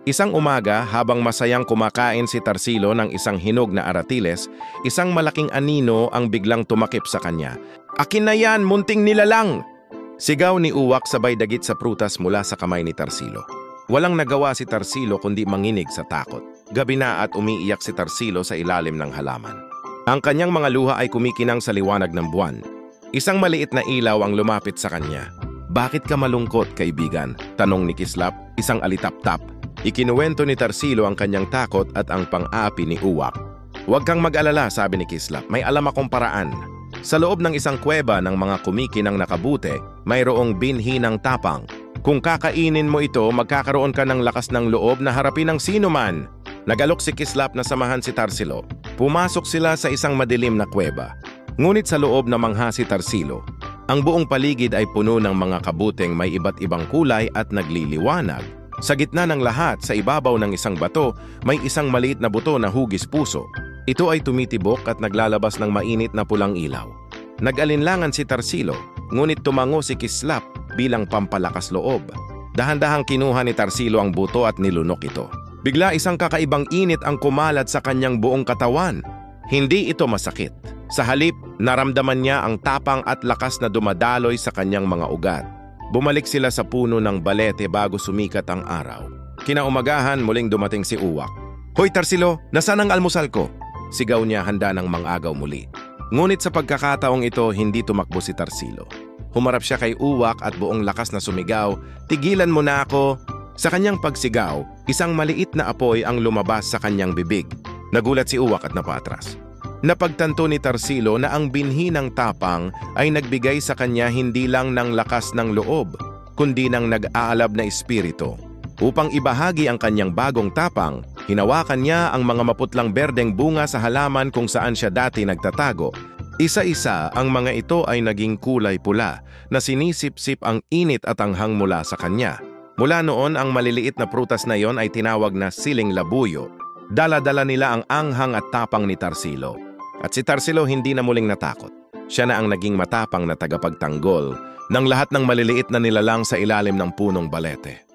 Isang umaga, habang masayang kumakain si Tarsilo ng isang hinog na aratiles, isang malaking anino ang biglang tumakip sa kanya. "Akin na yan, munting nilalang!" Sigaw ni Uwak sabay dagit sa prutas mula sa kamay ni Tarsilo. Walang nagawa si Tarsilo kundi manginig sa takot. Gabi na at umiiyak si Tarsilo sa ilalim ng halaman. Ang kanyang mga luha ay kumikinang sa liwanag ng buwan. Isang maliit na ilaw ang lumapit sa kanya. "Bakit ka malungkot, kaibigan?" tanong ni Kislap, isang alitap-tap. Ikinuwento ni Tarsilo ang kanyang takot at ang pang-aapi ni Uwak. "Huwag kang mag-alala," sabi ni Kislap. "May alam akong paraan." Sa loob ng isang kuweba ng mga kumikinang nakabute, mayroong binhi ng tapang. Kung kakainin mo ito, magkakaroon ka ng lakas ng loob na harapin ang sino man. Nagalok si Kislap na samahan si Tarsilo. Pumasok sila sa isang madilim na kuweba. Ngunit sa loob na mangha si Tarsilo. Ang buong paligid ay puno ng mga kabuteng may iba't ibang kulay at nagliliwanag. Sa gitna ng lahat, sa ibabaw ng isang bato, may isang maliit na buto na hugis puso. Ito ay tumitibok at naglalabas ng mainit na pulang ilaw. Nag-alinlangan si Tarsilo, ngunit tumango si Kislap bilang pampalakas loob. Dahan-dahang kinuha ni Tarsilo ang buto at nilunok ito. Bigla isang kakaibang init ang kumalat sa kanyang buong katawan. Hindi ito masakit. Sa halip, naramdaman niya ang tapang at lakas na dumadaloy sa kanyang mga ugat. Bumalik sila sa puno ng balete bago sumikat ang araw. Kinaumagahan, muling dumating si Uwak. "Hoy Tarsilo, nasaan ang almusal ko?" Sigaw niya, handa ng mangagaw muli. Ngunit sa pagkakataong ito, hindi tumakbo si Tarsilo. Humarap siya kay Uwak at buong lakas na sumigaw, "Tigilan mo na ako!" Sa kanyang pagsigaw, isang maliit na apoy ang lumabas sa kanyang bibig. Nagulat si Uwak at napatras. Napagtanto ni Tarsilo na ang binhi ng tapang ay nagbigay sa kanya hindi lang ng lakas ng loob, kundi ng nag-aalab na espiritu. Upang ibahagi ang kanyang bagong tapang, hinawakan niya ang mga maputlang berdeng bunga sa halaman kung saan siya dati nagtatago. Isa-isa ang mga ito ay naging kulay pula na sinisip-sip ang init at anghang mula sa kanya. Mula noon, ang maliliit na prutas na iyon ay tinawag na siling labuyo. Dala-dala nila ang anghang at tapang ni Tarsilo. At si Tarsilo hindi na muling natakot. Siya na ang naging matapang na tagapagtanggol ng lahat ng maliliit na nilalang sa ilalim ng punong balete.